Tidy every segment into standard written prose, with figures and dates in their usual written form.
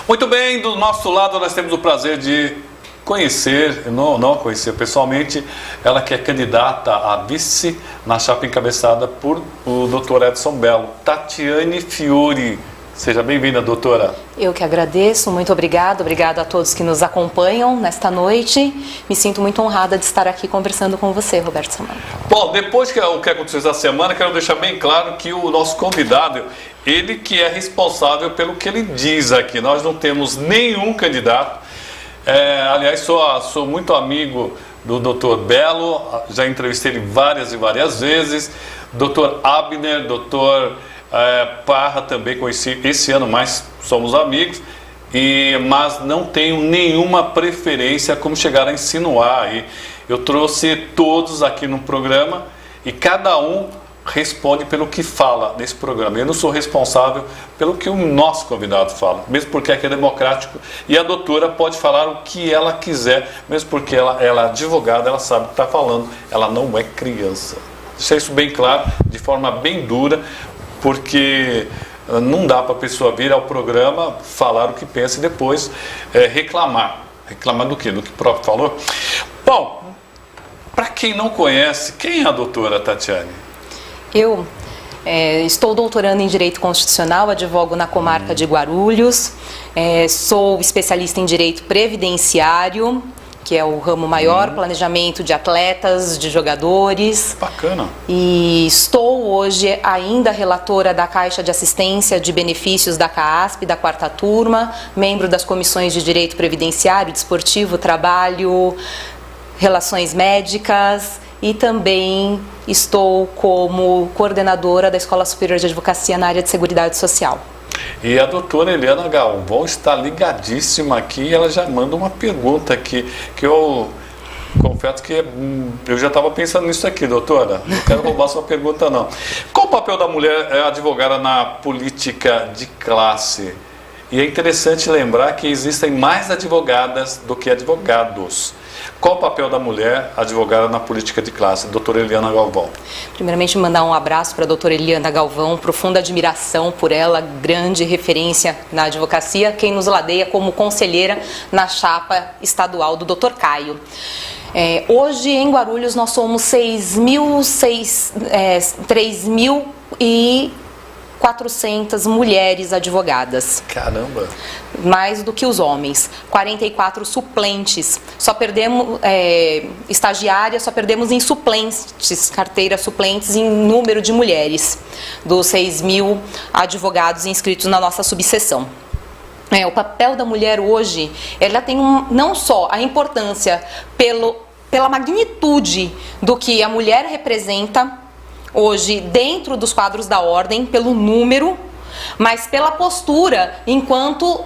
Muito bem, do nosso lado nós temos o prazer de conhecer, não a conhecer pessoalmente, ela que é candidata a vice na chapa encabeçada por o Dr. Edson Bello, Tatiane Fiore. Seja bem-vinda, doutora. Eu que agradeço, muito obrigada a todos que nos acompanham nesta noite. Me sinto muito honrada de estar aqui conversando com você, Roberto Samanta. Bom, depois que o que aconteceu essa semana, quero deixar bem claro que o nosso convidado, ele que é responsável pelo que ele diz aqui. Nós não temos nenhum candidato. Aliás, sou muito amigo do Dr. Bello, já entrevistei ele várias e várias vezes. Dr. Abner, Dr. Parra também conheci esse ano, mas somos amigos, mas não tenho nenhuma preferência, como chegaram a insinuar aí. Eu trouxe todos aqui no programa e cada um responde pelo que fala nesse programa. Eu não sou responsável pelo que o nosso convidado fala, mesmo porque aqui é democrático e a doutora pode falar o que ela quiser, mesmo porque ela é advogada, ela sabe o que está falando, ela não é criança. Deixar isso bem claro, de forma bem dura, porque não dá para a pessoa vir ao programa, falar o que pensa e depois reclamar. Reclamar do quê? Do que o próprio falou? Bom, para quem não conhece, quem é a doutora Tatiane? Eu estou doutorando em Direito Constitucional, advogo na comarca de Guarulhos, sou especialista em Direito Previdenciário, que é o ramo maior, planejamento de atletas, de jogadores. Bacana. E estou hoje ainda relatora da Caixa de Assistência de Benefícios da CAASP, da 4ª turma, membro das comissões de Direito Previdenciário, Desportivo, Trabalho, Relações Médicas e também estou como coordenadora da Escola Superior de Advocacia na área de Seguridade Social. E a doutora Eliana Galvão está ligadíssima aqui e ela já manda uma pergunta aqui, que eu confesso que eu já estava pensando nisso aqui, doutora. Não quero roubar sua pergunta, não. Qual o papel da mulher advogada na política de classe? E é interessante lembrar que existem mais advogadas do que advogados. Qual o papel da mulher advogada na política de classe? Doutora Eliana Galvão. Primeiramente, mandar um abraço para a doutora Eliana Galvão, profunda admiração por ela, grande referência na advocacia, quem nos ladeia como conselheira na chapa estadual do Dr. Caio. Hoje, em Guarulhos, nós somos 3.400 mulheres advogadas. Caramba! Mais do que os homens. 44 suplentes. Só perdemos estagiárias, só perdemos em suplentes, carteiras suplentes em número de mulheres, dos 6.000 advogados inscritos na nossa subseção. O papel da mulher hoje, ela tem não só a importância pela magnitude do que a mulher representa hoje dentro dos quadros da ordem, pelo número, mas pela postura enquanto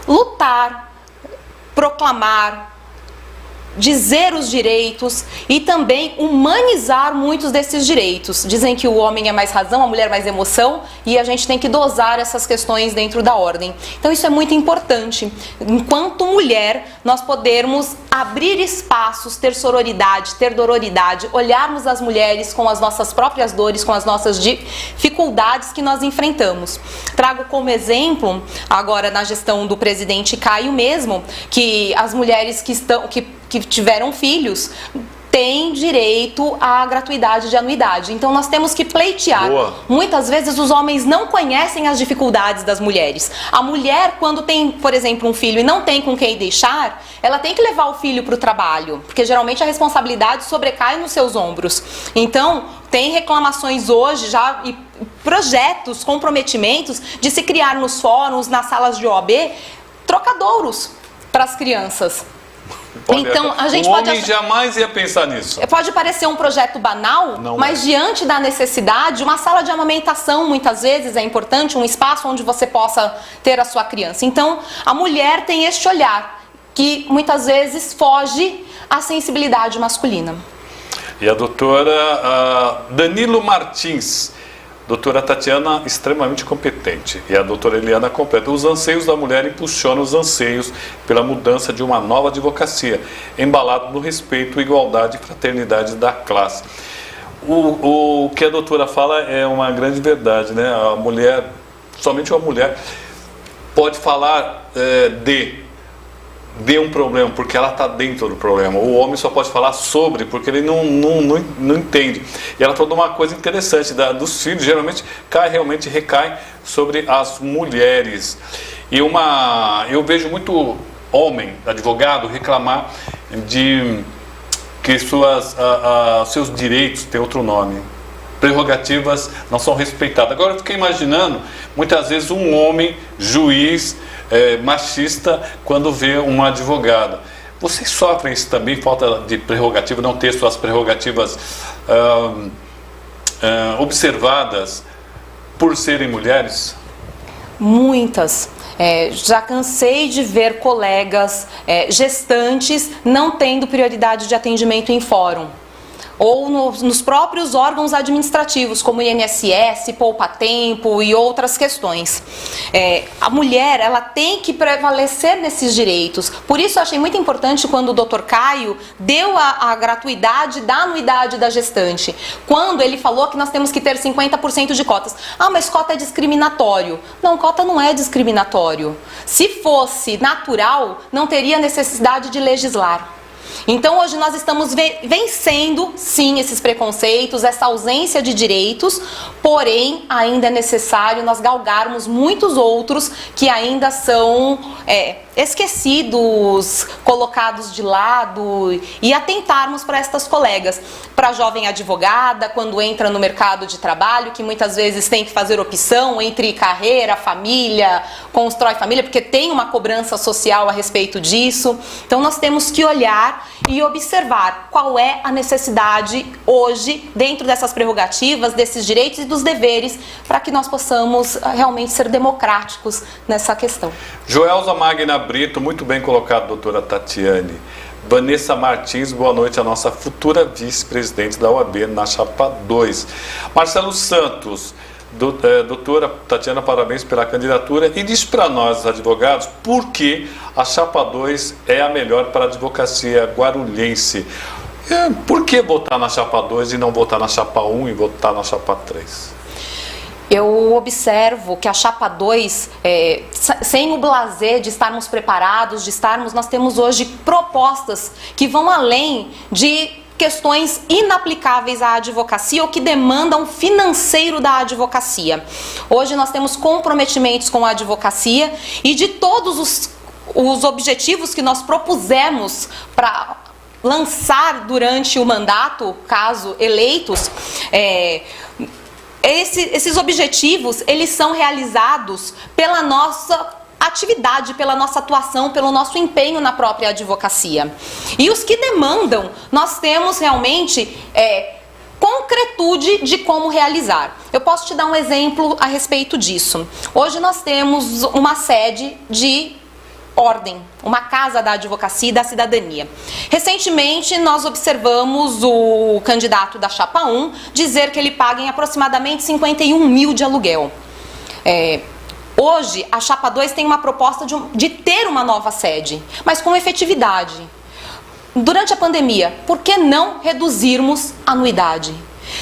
lutar, proclamar, dizer os direitos e também humanizar muitos desses direitos. Dizem que o homem é mais razão, a mulher mais emoção, e a gente tem que dosar essas questões dentro da ordem. Então isso é muito importante. Enquanto mulher, nós podermos abrir espaços, ter sororidade, ter dororidade, olharmos as mulheres com as nossas próprias dores, com as nossas dificuldades que nós enfrentamos. Trago como exemplo, agora na gestão do presidente Caio mesmo, que as mulheres que tiveram filhos têm direito à gratuidade de anuidade. Então nós temos que pleitear. Boa. Muitas vezes os homens não conhecem as dificuldades das mulheres. A mulher, quando tem, por exemplo, um filho e não tem com quem deixar, ela tem que levar o filho para o trabalho, porque geralmente a responsabilidade sobrecai nos seus ombros. Então, tem reclamações hoje já e projetos, comprometimentos de se criar nos fóruns, nas salas de OAB, trocadouros para as crianças. Olha, então, a gente homem jamais ia pensar nisso. Pode parecer um projeto banal, mas diante da necessidade, uma sala de amamentação muitas vezes é importante, um espaço onde você possa ter a sua criança. Então, a mulher tem este olhar que muitas vezes foge à sensibilidade masculina. E a doutora Danilo Martins. Doutora Tatiana, extremamente competente. E a doutora Eliana completa. Os anseios da mulher impulsionam os anseios pela mudança de uma nova advocacia, embalado no respeito, igualdade e fraternidade da classe. O que a doutora fala é uma grande verdade, né? A mulher, somente uma mulher pode falar de um problema, porque ela está dentro do problema. O homem só pode falar sobre, porque ele não entende. E ela falou uma coisa interessante, dos filhos, geralmente recai sobre as mulheres. E eu vejo muito homem, advogado, reclamar de que seus direitos têm outro nome. Prerrogativas não são respeitadas. Agora eu fiquei imaginando, muitas vezes, um homem, juiz, machista, quando vê uma advogada. Vocês sofrem isso também, falta de prerrogativa, não ter suas prerrogativas observadas por serem mulheres? Muitas. Já cansei de ver colegas gestantes não tendo prioridade de atendimento em fórum. Ou nos próprios órgãos administrativos, como o INSS, Poupa Tempo e outras questões. A mulher, ela tem que prevalecer nesses direitos. Por isso eu achei muito importante quando o Dr. Caio deu a gratuidade da anuidade da gestante. Quando ele falou que nós temos que ter 50% de cotas. Ah, mas cota é discriminatório. Não, cota não é discriminatório. Se fosse natural, não teria necessidade de legislar. Então hoje nós estamos vencendo, sim, esses preconceitos, essa ausência de direitos, porém ainda é necessário nós galgarmos muitos outros que ainda são esquecidos, colocados de lado, e atentarmos para estas colegas. Para a jovem advogada, quando entra no mercado de trabalho, que muitas vezes tem que fazer opção entre carreira, família, constrói família, porque tem uma cobrança social a respeito disso. Então nós temos que olhar e observar qual é a necessidade hoje, dentro dessas prerrogativas, desses direitos e dos deveres, para que nós possamos realmente ser democráticos nessa questão. Joelza Magna Brito, muito bem colocado, doutora Tatiane. Vanessa Martins, boa noite, a nossa futura vice-presidente da OAB na Chapa 2. Marcelo Santos, doutora Tatiana, parabéns pela candidatura, e diz para nós, advogados, por que a Chapa 2 é a melhor para a advocacia guarulhense. Por que votar na Chapa 2 e não votar na Chapa 1 e votar na Chapa 3? Eu observo que a Chapa 2, sem o blazer de estarmos preparados, nós temos hoje propostas que vão além de questões inaplicáveis à advocacia ou que demandam financeiro da advocacia. Hoje nós temos comprometimentos com a advocacia e de todos os objetivos que nós propusemos para lançar durante o mandato, caso eleitos, esses objetivos, eles são realizados pela nossa atividade, pela nossa atuação, pelo nosso empenho na própria advocacia. E os que demandam, nós temos realmente concretude de como realizar. Eu posso te dar um exemplo a respeito disso. Hoje nós temos uma sede de ordem, uma casa da advocacia e da cidadania. Recentemente nós observamos o candidato da Chapa 1 dizer que ele paga em aproximadamente 51 mil de aluguel. Hoje a Chapa 2 tem uma proposta de ter uma nova sede, mas com efetividade. Durante a pandemia, por que não reduzirmos a anuidade?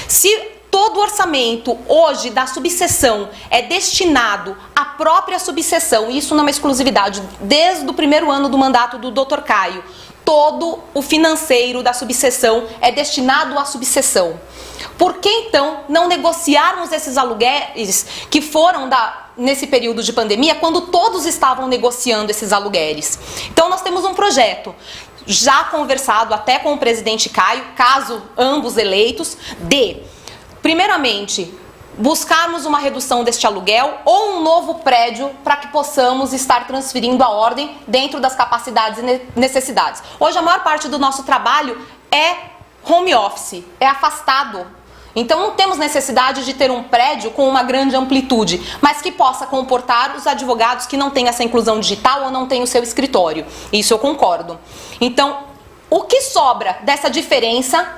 Se todo o orçamento hoje da subseção é destinado à própria subseção, e isso não é uma exclusividade, desde o primeiro ano do mandato do Dr. Caio, todo o financeiro da subseção é destinado à subseção. Por que então não negociarmos esses aluguéis que foram nesse período de pandemia, quando todos estavam negociando esses aluguéis? Então nós temos um projeto já conversado até com o presidente Caio, caso ambos eleitos, primeiramente, buscarmos uma redução deste aluguel ou um novo prédio para que possamos estar transferindo a ordem dentro das capacidades e necessidades. Hoje a maior parte do nosso trabalho é home office, é afastado. Então não temos necessidade de ter um prédio com uma grande amplitude, mas que possa comportar os advogados que não têm essa inclusão digital ou não têm o seu escritório. Isso eu concordo. Então, o que sobra dessa diferença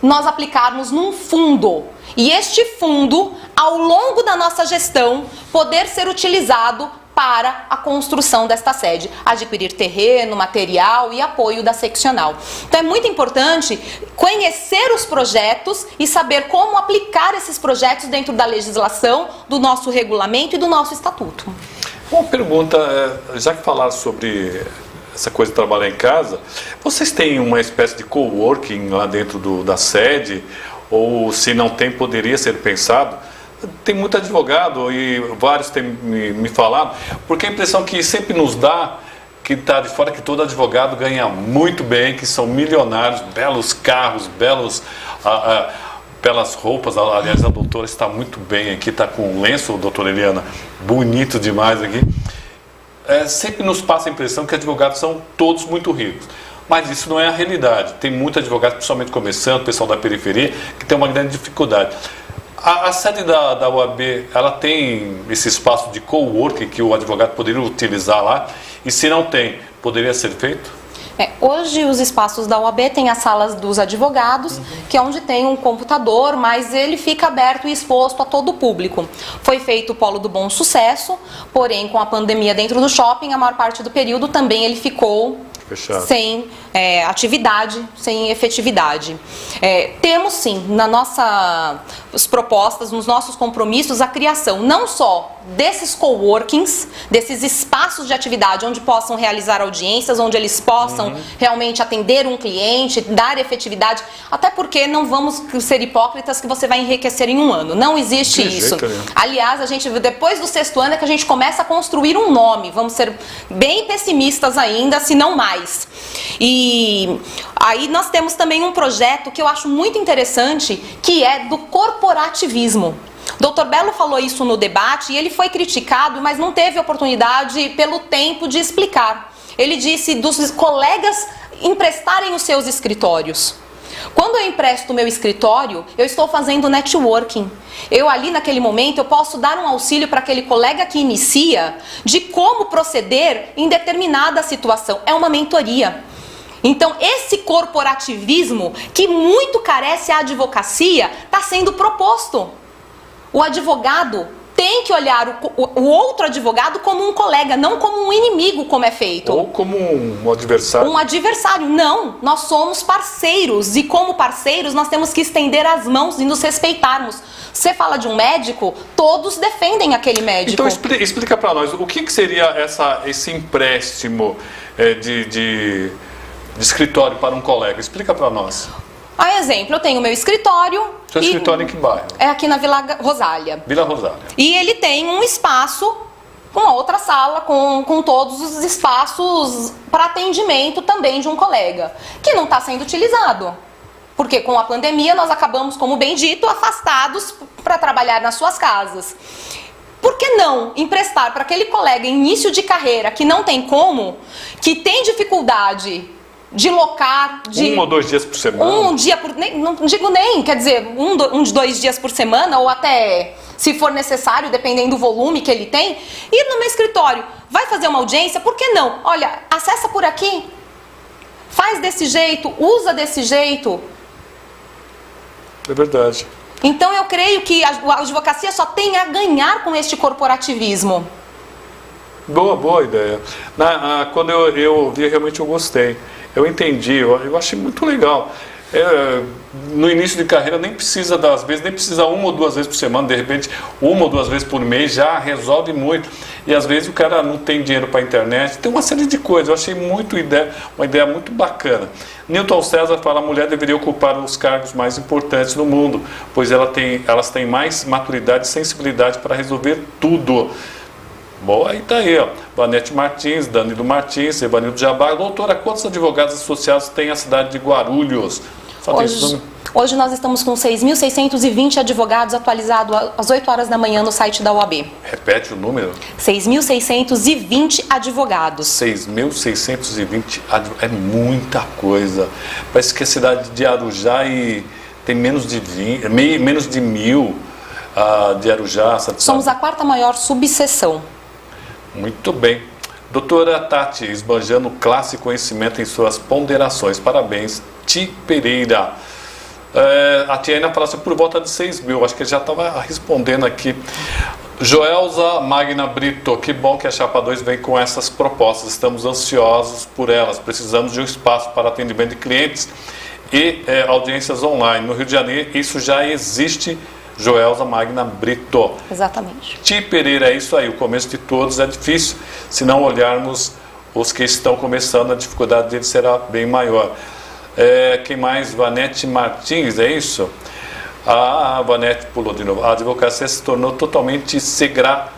nós aplicarmos num fundo, e este fundo, ao longo da nossa gestão, poder ser utilizado para a construção desta sede, adquirir terreno, material e apoio da seccional. Então é muito importante conhecer os projetos e saber como aplicar esses projetos dentro da legislação, do nosso regulamento e do nosso estatuto. Uma pergunta, já que falaram sobre essa coisa de trabalhar em casa, vocês têm uma espécie de coworking lá dentro da sede? Ou se não tem, poderia ser pensado? Tem muito advogado e vários têm me falado, porque a impressão que sempre nos dá, que está de fora, que todo advogado ganha muito bem, que são milionários, belos carros, belas roupas. Aliás, a doutora está muito bem aqui, está com um lenço, doutora Eliana, bonito demais aqui. Sempre nos passa a impressão que advogados são todos muito ricos. Mas isso não é a realidade. Tem muito advogado, principalmente começando, pessoal da periferia, que tem uma grande dificuldade. A sede da UAB, ela tem esse espaço de coworking que o advogado poderia utilizar lá? E se não tem, poderia ser feito? Hoje os espaços da UAB têm as salas dos advogados, que é onde tem um computador, mas ele fica aberto e exposto a todo o público. Foi feito o Polo do Bom Sucesso, porém com a pandemia dentro do shopping, a maior parte do período também ele ficou fechado, sem atividade, sem efetividade. Temos sim, nas nossas propostas, nos nossos compromissos, a criação não só desses coworkings, desses espaços de atividade onde possam realizar audiências, onde eles possam realmente atender um cliente, dar efetividade, até porque não vamos ser hipócritas que você vai enriquecer em um ano. Não existe isso. Aliás, a gente, depois do 6º ano é que a gente começa a construir um nome. Vamos ser bem pessimistas ainda, se não mais. E aí nós temos também um projeto que eu acho muito interessante, que é do corporativismo. Dr. Belo falou isso no debate e ele foi criticado, mas não teve oportunidade pelo tempo de explicar. Ele disse dos colegas emprestarem os seus escritórios. Quando eu empresto o meu escritório, eu estou fazendo networking. Eu ali naquele momento, eu posso dar um auxílio para aquele colega que inicia de como proceder em determinada situação. É uma mentoria. Então, esse corporativismo que muito carece a advocacia está sendo proposto. O advogado tem que olhar o outro advogado como um colega, não como um inimigo, como é feito. Ou como um adversário. Um adversário. Não, nós somos parceiros e como parceiros nós temos que estender as mãos e nos respeitarmos. Você fala de um médico, todos defendem aquele médico. Então explica para nós, o que seria esse empréstimo de escritório para um colega? Explica para nós. A exemplo, eu tenho meu escritório. Seu escritório em que bairro? É aqui na Vila Rosália. Vila Rosália. E ele tem um espaço, uma outra sala com todos os espaços para atendimento também de um colega, que não está sendo utilizado. Porque com a pandemia nós acabamos, como bem dito, afastados para trabalhar nas suas casas. Por que não emprestar para aquele colega em início de carreira que não tem como, que tem dificuldade de locar... Um ou 2 dias por semana? Um dia por... Não digo nem, quer dizer, 2 dias por semana, ou até, se for necessário, dependendo do volume que ele tem, ir no meu escritório. Vai fazer uma audiência? Por que não? Olha, acessa por aqui, faz desse jeito, usa desse jeito. É verdade. Então eu creio que a advocacia só tem a ganhar com este corporativismo. Boa ideia. Quando eu ouvi, realmente eu gostei. Eu entendi, eu achei muito legal. No início de carreira nem precisa, às vezes, nem precisa 1 ou 2 vezes por semana, de repente 1 ou 2 vezes por mês já resolve muito. E às vezes o cara não tem dinheiro para a internet, tem uma série de coisas. Eu achei uma ideia muito bacana. Newton César fala: a mulher deveria ocupar os cargos mais importantes no mundo, pois elas têm mais maturidade e sensibilidade para resolver tudo. Bom, aí tá aí, ó. Vanete Martins, Danilo Martins, Evanildo Jabá. Doutora, quantos advogados associados tem a cidade de Guarulhos? Hoje nós estamos com 6.620 advogados atualizados às 8 horas da manhã no site da UAB. Repete o número. 6.620 advogados. 6.620 advogados. É muita coisa. Parece que a cidade de Arujá tem menos de 1.000 de Arujá. Somos a 4ª maior subseção. Muito bem. Doutora Tati, esbanjando classe e conhecimento em suas ponderações. Parabéns, Ti Pereira. A Tiana fala assim, por volta de 6.000. Acho que ele já estava respondendo aqui. Joelza Magna Brito, que bom que a Chapa 2 vem com essas propostas. Estamos ansiosos por elas. Precisamos de um espaço para atendimento de clientes e audiências online. No Rio de Janeiro, isso já existe Joelza Magna Brito. Exatamente. Ti Pereira, é isso aí, o começo de todos é difícil, se não olharmos os que estão começando, a dificuldade deles será bem maior. Quem mais? Vanete Martins, é isso? A Vanete pulou de novo. A advocacia se tornou totalmente segregatória.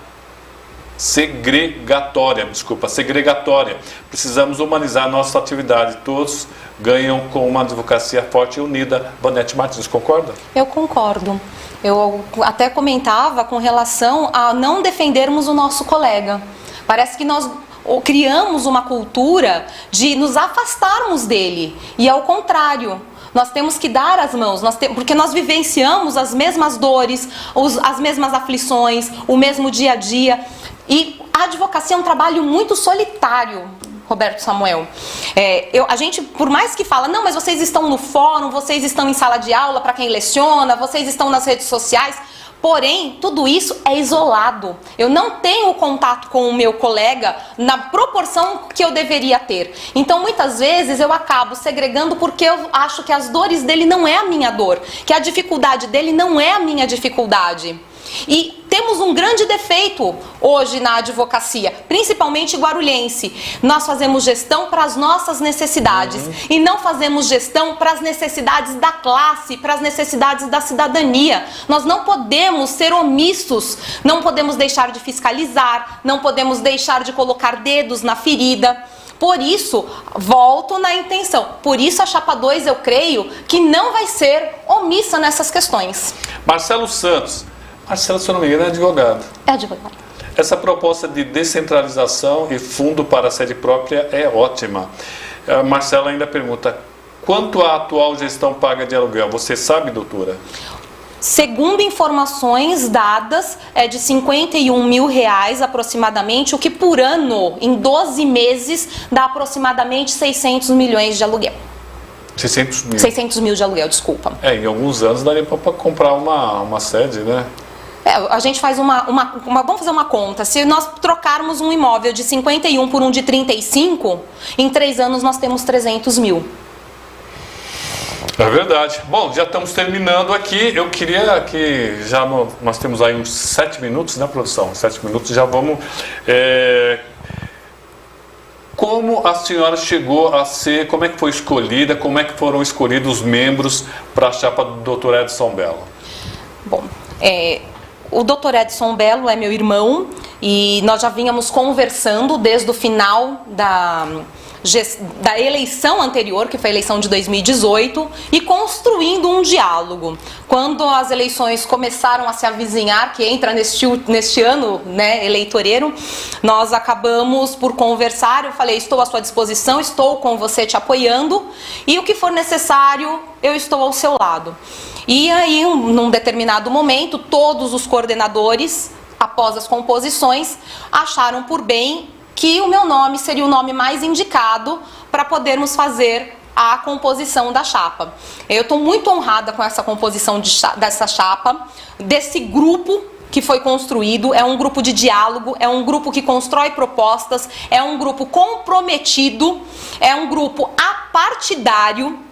Precisamos humanizar nossa atividade. Todos ganham com uma advocacia forte e unida. Vanete Martins, concorda? Eu concordo. Eu até comentava com relação a não defendermos o nosso colega. Parece que nós criamos uma cultura de nos afastarmos dele. E ao contrário. Nós temos que dar as mãos, porque nós vivenciamos as mesmas dores, as mesmas aflições, o mesmo dia a dia. E a advocacia é um trabalho muito solitário, Roberto Samuel. A gente, por mais que fala, não, mas vocês estão no fórum, vocês estão em sala de aula para quem leciona, vocês estão nas redes sociais. Porém, tudo isso é isolado. Eu não tenho contato com o meu colega na proporção que eu deveria ter. Então, muitas vezes, eu acabo segregando porque eu acho que as dores dele não é a minha dor, que a dificuldade dele não é a minha dificuldade. E temos um grande defeito hoje na advocacia, principalmente guarulhense. Nós fazemos gestão para as nossas necessidades e não fazemos gestão para as necessidades da classe, para as necessidades da cidadania. Nós não podemos ser omissos, não podemos deixar de fiscalizar, não podemos deixar de colocar dedos na ferida. Por isso, volto na intenção. Por isso a chapa 2, eu creio, que não vai ser omissa nessas questões. Marcelo Santos. Marcelo, se eu não me engano, é advogado. É advogado. Essa proposta de descentralização e fundo para a sede própria é ótima. Marcelo ainda pergunta, quanto a atual gestão paga de aluguel? Você sabe, doutora? Segundo informações dadas, é de R$51 mil aproximadamente, o que por ano, em 12 meses, dá aproximadamente 600 milhões de aluguel. 600 mil? 600 mil de aluguel, desculpa. Em alguns anos daria para comprar uma sede, né? A gente faz vamos fazer uma conta. Se nós trocarmos um imóvel de 51 por um de 35, em 3 anos nós temos 300 mil. É verdade. Bom, já estamos terminando aqui. Eu queria que nós temos aí uns 7 minutos, né, produção? 7 minutos, já vamos... Como a senhora chegou a ser, como é que foi escolhida, como é que foram escolhidos os membros para a chapa do Dr. Edson Bello? Bom, o Dr. Edson Bello é meu irmão e nós já vínhamos conversando desde o final da eleição anterior, que foi a eleição de 2018, e construindo um diálogo. Quando as eleições começaram a se avizinhar, que entra neste ano, né, eleitoreiro, nós acabamos por conversar. Eu falei, estou à sua disposição, estou com você te apoiando, e o que for necessário, eu estou ao seu lado. E aí, num determinado momento, todos os coordenadores, após as composições, acharam por bem que o meu nome seria o nome mais indicado para podermos fazer a composição da chapa. Eu estou muito honrada com essa composição dessa chapa, desse grupo que foi construído. É um grupo de diálogo, é um grupo que constrói propostas, é um grupo comprometido, é um grupo apartidário,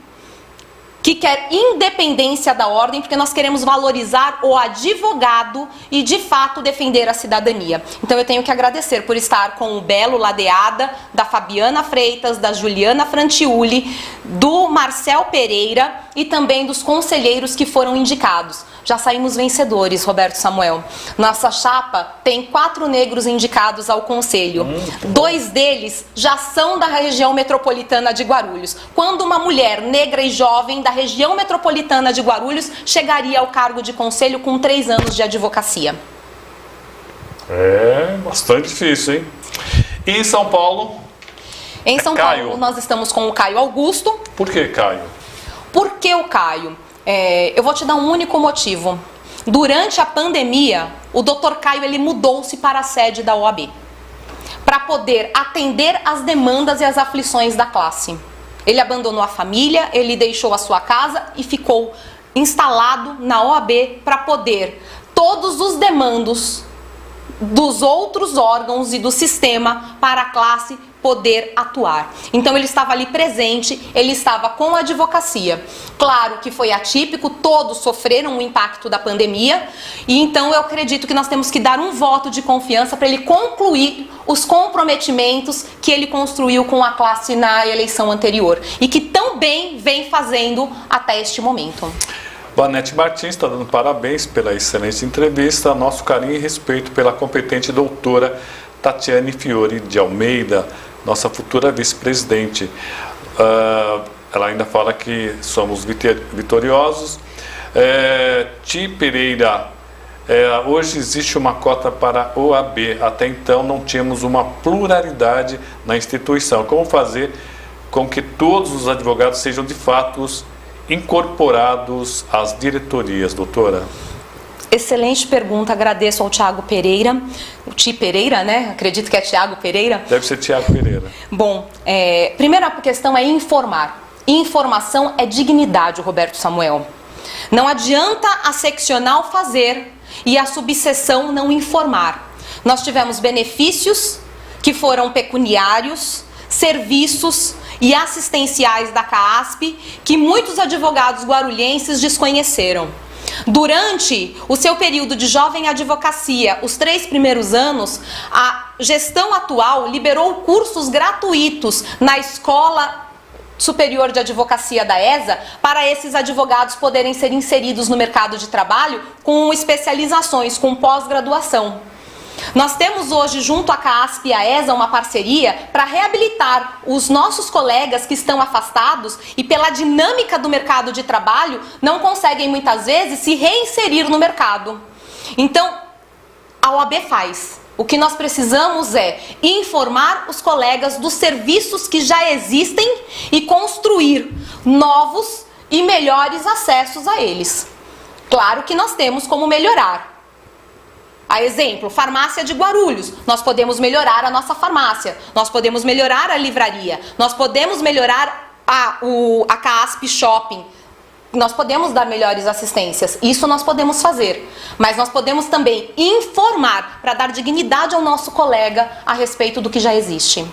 que quer independência da ordem, porque nós queremos valorizar o advogado e, de fato, defender a cidadania. Então, eu tenho que agradecer por estar com o Belo Ladeada, da Fabiana Freitas, da Juliana Frantiuli, do Marcel Pereira e também dos conselheiros que foram indicados. Já saímos vencedores, Roberto Samuel. Nossa chapa tem 4 negros indicados ao conselho. 2 deles já são da região metropolitana de Guarulhos. Quando uma mulher negra e jovem da região metropolitana de Guarulhos chegaria ao cargo de conselho com 3 anos de advocacia. É bastante difícil, hein? E em São Paulo? Em São Paulo nós estamos com o Caio Augusto. Por que Caio? Por que o Caio? Eu vou te dar um único motivo. Durante a pandemia, o Dr. Caio ele mudou-se para a sede da OAB para poder atender as demandas e as aflições da classe. Ele abandonou a família, ele deixou a sua casa e ficou instalado na OAB para poder todos os demandos dos outros órgãos e do sistema para a classe poder atuar. Então ele estava ali presente, ele estava com a advocacia. Claro que foi atípico, todos sofreram o impacto da pandemia, e então eu acredito que nós temos que dar um voto de confiança para ele concluir os comprometimentos que ele construiu com a classe na eleição anterior e que tão bem vem fazendo até este momento. Vanete Martins está dando parabéns pela excelente entrevista, nosso carinho e respeito pela competente doutora Tatiane Fiore de Almeida, nossa futura vice-presidente. Ela ainda fala que somos vitoriosos. Ti Pereira, hoje existe uma cota para OAB, até então não tínhamos uma pluralidade na instituição. Como fazer com que todos os advogados sejam de fato incorporados às diretorias, doutora? Excelente pergunta, agradeço ao Tiago Pereira, o Ti Pereira, né? Acredito que é Tiago Pereira. Deve ser Tiago Pereira. Bom, primeira questão é informar. Informação é dignidade, Roberto Samuel. Não adianta a seccional fazer e a subseção não informar. Nós tivemos benefícios que foram pecuniários, serviços e assistenciais da CAASP que muitos advogados guarulhenses desconheceram. Durante o seu período de jovem advocacia, os 3 primeiros anos, a gestão atual liberou cursos gratuitos na Escola Superior de Advocacia da ESA para esses advogados poderem ser inseridos no mercado de trabalho com especializações, com pós-graduação. Nós temos hoje, junto à CAASP e à ESA, uma parceria para reabilitar os nossos colegas que estão afastados e, pela dinâmica do mercado de trabalho, não conseguem muitas vezes se reinserir no mercado. Então, a OAB faz. O que nós precisamos é informar os colegas dos serviços que já existem e construir novos e melhores acessos a eles. Claro que nós temos como melhorar. A exemplo, farmácia de Guarulhos, nós podemos melhorar a nossa farmácia, nós podemos melhorar a livraria, nós podemos melhorar a CAASP Shopping, nós podemos dar melhores assistências, isso nós podemos fazer, mas nós podemos também informar para dar dignidade ao nosso colega a respeito do que já existe.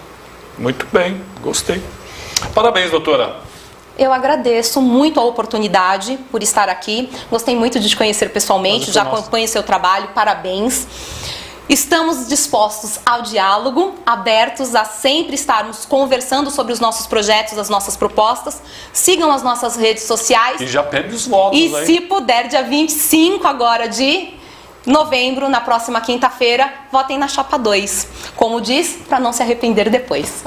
Muito bem, gostei. Parabéns, doutora. Eu agradeço muito a oportunidade por estar aqui. Gostei muito de te conhecer pessoalmente, já acompanho o seu trabalho, parabéns. Estamos dispostos ao diálogo, abertos a sempre estarmos conversando sobre os nossos projetos, as nossas propostas. Sigam as nossas redes sociais. E já pede os votos, e aí. Se puder, dia 25 agora de novembro, na próxima quinta-feira, votem na chapa 2. Como diz, para não se arrepender depois.